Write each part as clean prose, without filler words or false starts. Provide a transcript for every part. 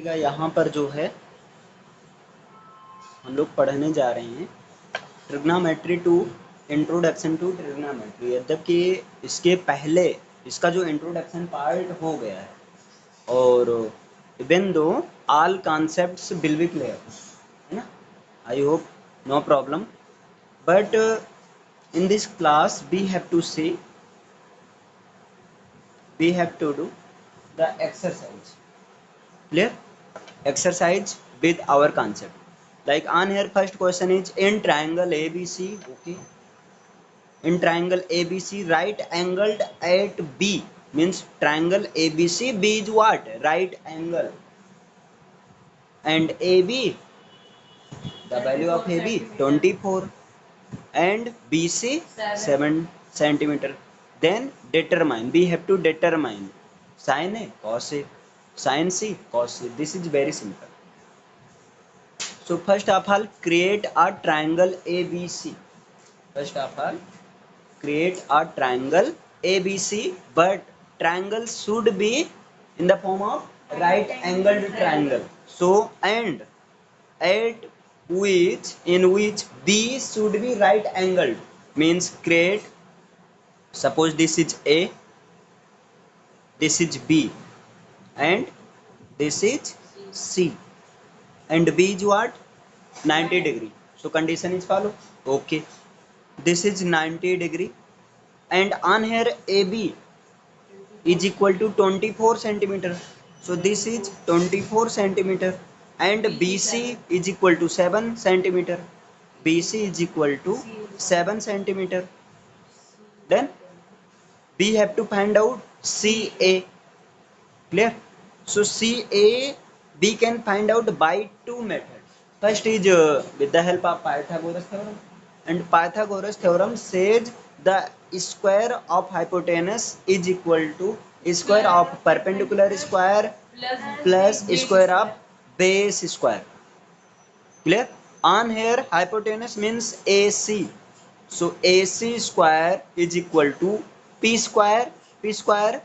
यहाँ पर जो है हम लोग पढ़ने जा रहे हैं trigonometry to introduction to trigonometry. यद्यपि इसके पहले इसका जो इंट्रोडक्शन पार्ट हो गया है और even though all concepts will be clear, है ना। I hope no problem, but in this class we have to do the exercise, clear, exercise with our concept. Like on here first question is in triangle ABC, okay, in triangle ABC right angled at B, means triangle ABC, B is what, right angle, and AB, the value of AB 24 and BC 7 centimeter. Then determine, we have to determine sin A cos A, sin C cos C. This is very simple. So first of all create a triangle ABC. First of all create a triangle ABC, but triangle should be in the form of right angled triangle. So and at which in which B should be right angled, means create, suppose this is A, this is B, and this is C, and B is what, 90 degree. So condition is follow, okay, this is 90 degree, and on here AB is equal to 24 centimeter. So this is 24 centimeter, and BC is equal to 7 centimeter. BC is equal to 7 centimeter. Then we have to find out CA. Clear? So CA we can find out by two methods. First is with the help of Pythagoras theorem, and Pythagoras theorem says the square of hypotenuse is equal to square of perpendicular square plus square of base square. Clear? On here hypotenuse means AC. So AC square is equal to P square. P square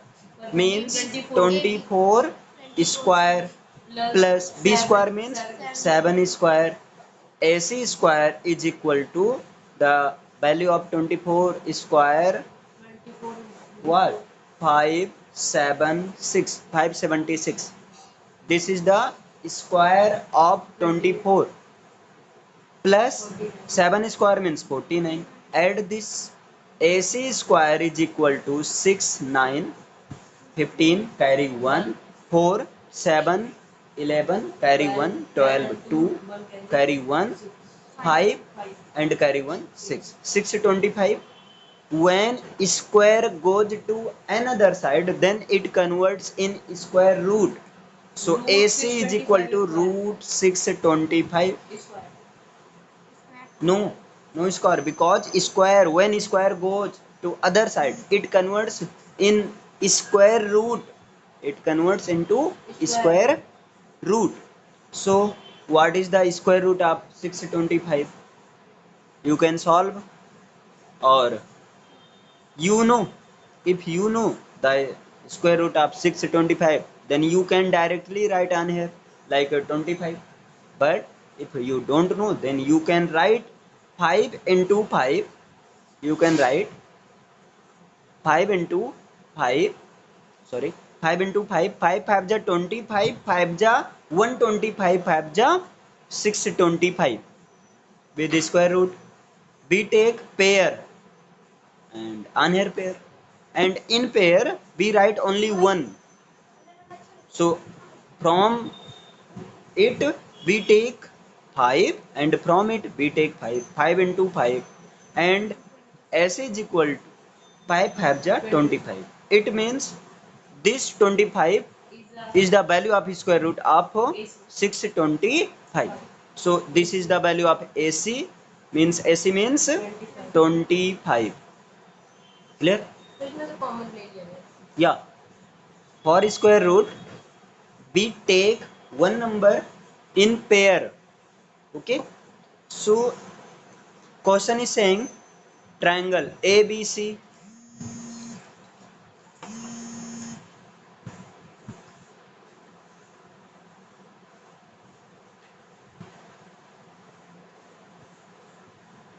means 24 square plus B square means 7 square. AC square is equal to the value of 24 square, what, 576. This is the square of 24 plus 7 square means 49. Add this, AC square is equal to 6 9 15 carry 1 4 7 11 carry 1 12 2 carry 1 5 and carry 1 6 625. When square goes to another side, then it converts in square root. So AC is equal to root 625. No, no square, because square, when square goes to other side, it converts in square root. It converts into square root. So what is the square root of 625? You can solve, or you know, if you know the square root of 625, then you can directly write on here like 25. But if you don't know, then you can write 5 into 5. You can write 5 into 5, sorry, 5 into 5, 5 5 ja 25, 5 ja 125, 5 ja 625 with the square root. We take pair and on here pair, and in pair we write only one. So from it we take 5, and from it we take 5, 5 into 5, and s is equal to 5 5 ja 25. It means this 25 is the value of square root of 625. So this is the value of AC, means AC means 25. Clear? Yeah. For square root we take one number in pair. Okay. So question is saying triangle ABC,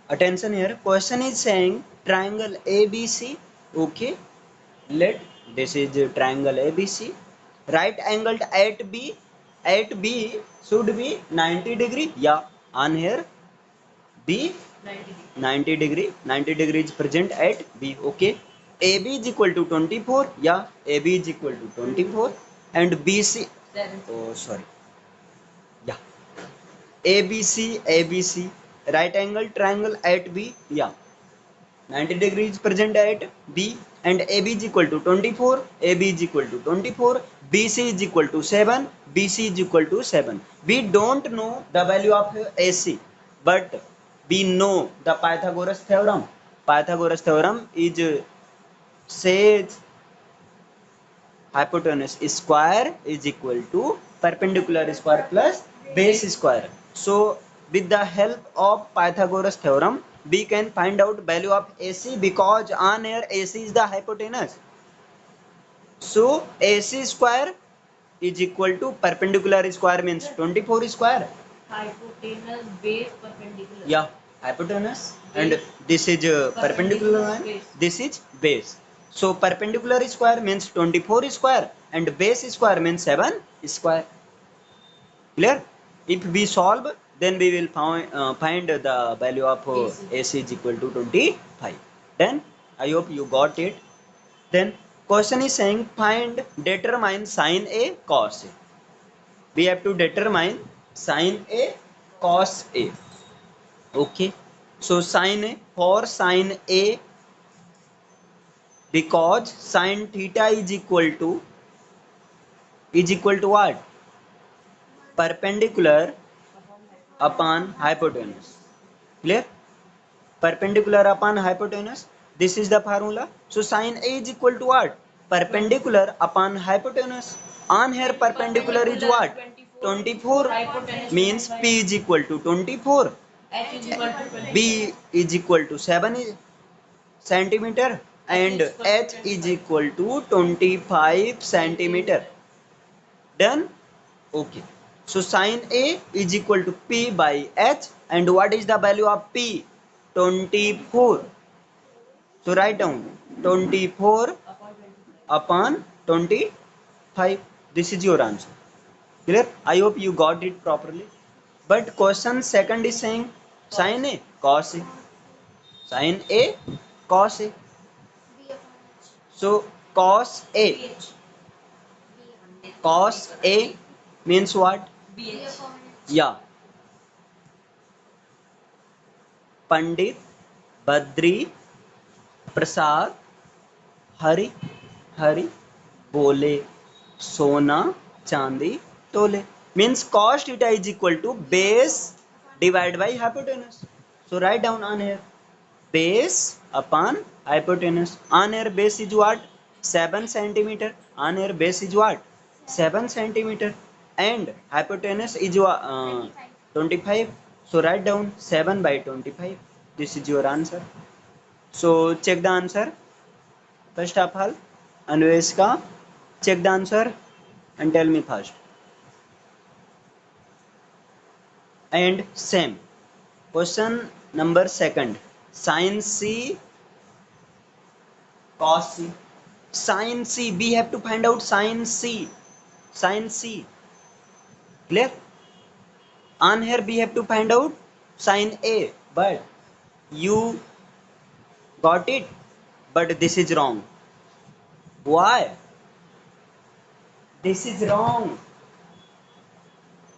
Attention here. Question is saying triangle ABC. Okay. Let this is triangle ABC. Right angled at B. At B should be 90 degree. Yeah. On here B 90 degree. 90 degree is present at B. Okay. AB is equal to 24. Yeah. AB is equal to 24. And BC. Oh, sorry. Yeah. ABC, right angle triangle at B, yeah, 90 degrees present at B, and AB is equal to 24, AB is equal to 24, BC is equal to 7, BC is equal to 7. We don't know the value of AC, but we know the Pythagoras theorem. Pythagoras theorem is says hypotenuse square is equal to perpendicular square plus base square. So with the help of Pythagoras theorem, we can find out value of AC because on here AC is the hypotenuse. So AC square is equal to perpendicular square means 24 square. Hypotenuse base perpendicular. Yeah, hypotenuse and this is perpendicular line. Base. This is base. So perpendicular square means 24 square and base square means 7 square. Clear? If we solve, then we will find the value of AC is equal to 25. Then I hope you got it. Then question is saying find determine sin A cos A. We have to determine sin A cos A. Okay. So sin A, for sin A, because sin theta is equal to what? Perpendicular upon hypotenuse. Clear? Perpendicular upon hypotenuse. This is the formula. So sin A is equal to what? Perpendicular upon hypotenuse. On here perpendicular is what? 24 means P is equal to 24. H is equal to 20. B is equal to 7 centimeter and H is equal to 25 centimeter. Done? Okay. So sin A is equal to P by H, and what is the value of P? 24. So write down 24 upon 25. This is your answer. Clear? I hope you got it properly. But question second is saying sin A cos A. Sin A cos A. So cos A. Cos A means what? BH. Yeah. Pandit Badri Prasad Hari Hari बोले सोना चांदी तोले means cos theta is equal to base divided by hypotenuse. So write down on here base upon hypotenuse. On here base is what? 7 centimeter. On here base is what? 7 centimeter and hypotenuse is 25. So write down 7 by 25. This is your answer. So check the answer. First of all, Anveshka, check the answer and tell me first. And same. Question number second. Sin C, cos C. Sin C, we have to find out sin C. Sin C. Clear? On here we have to find out sin A. But you got it. But this is wrong. Why? This is wrong.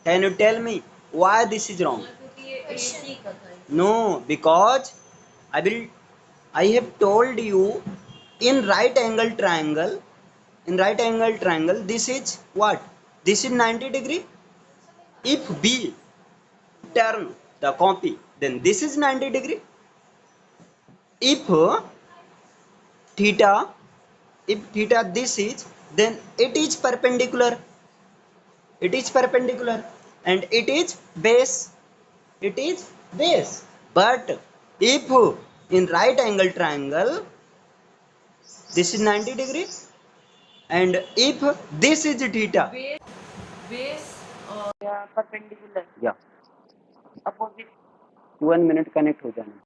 Can you tell me why this is wrong? क्योंकि ये AC का था. No, because I have told you in right angle triangle, this is what? This is 90 degree. If B turn the copy, then this is 90 degree. If theta, this is, then it is perpendicular. It is perpendicular and it is base. It is base. But if in right angle triangle this is 90 degree and if this is theta, Base perpendicular. yeah, Opposite. 1 minute connect हो जाना.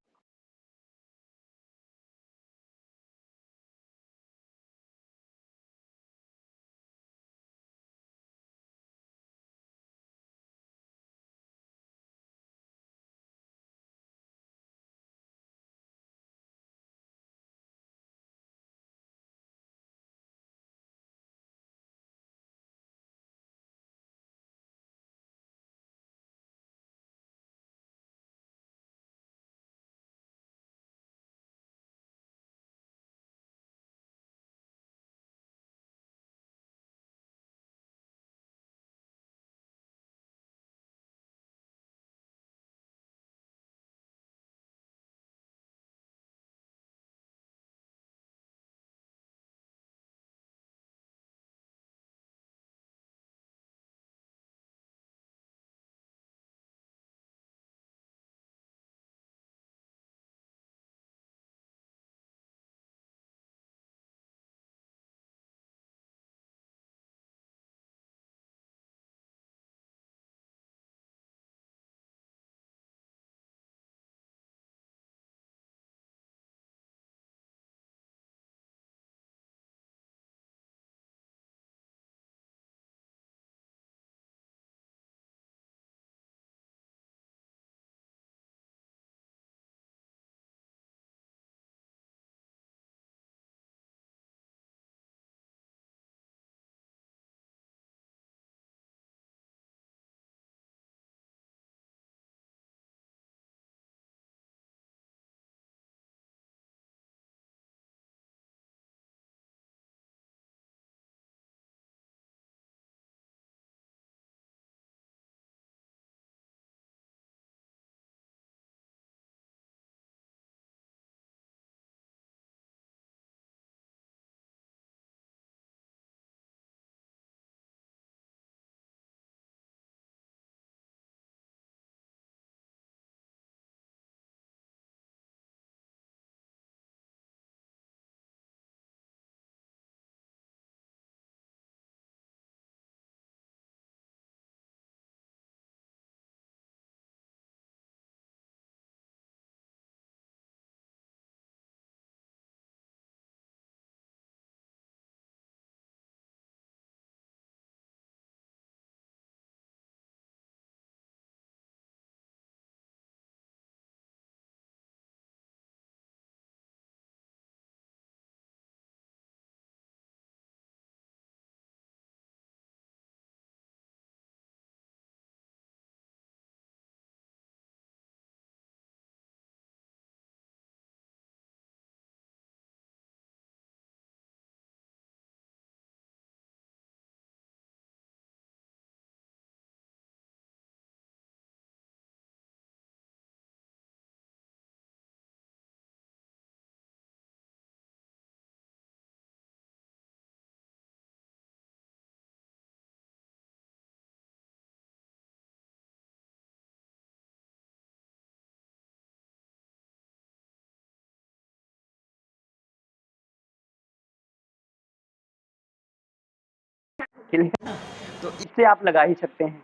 Clear? तो इससे आप लगा ही सकते हैं।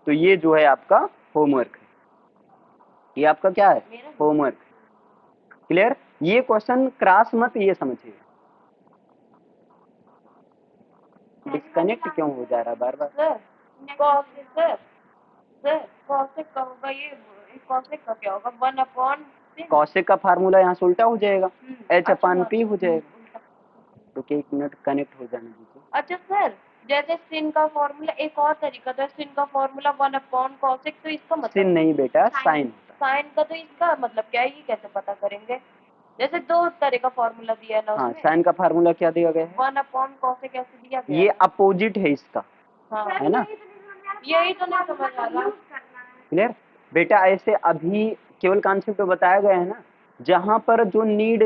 तो ये जो है आपका होमवर्क है, ये आपका क्या है, होमवर्क। क्लियर? ये क्वेश्चन क्रॉस मत ये समझिए। डिस्कनेक्ट क्यों हो जा रहा है बार बार? सर कॉसेक का होगा ये कॉसेक का क्या होगा 1/sin। कौशिक का फार्मूला यहाँ से उल्टा हो जाएगा, एच अपान पी हो जाएगा। तो एक मिनट कनेक्ट हो जाने दीजिए। अच्छा सर जैसे sin का फॉर्मूला एक और तरीका था sin का फॉर्मूला 1/cosec तो इसका मतलब सिन नहीं बेटा, साइन। sin का तो इसका मतलब क्या है ये कैसे पता करेंगे? जैसे दो तरह का फॉर्मूला दिया है ना हाँ, उसमें साइन का फार्मूला क्या दिया गया है? 1/cosec ऐसे दिया गया ये है। अपोजिट है इसका, हाँ है ना? यही तो नहीं समझ आ रहा। क्लियर बेटा? ऐसे अभी केवल कॉन्सेप्ट बताया गया है ना, जहां पर जो नीड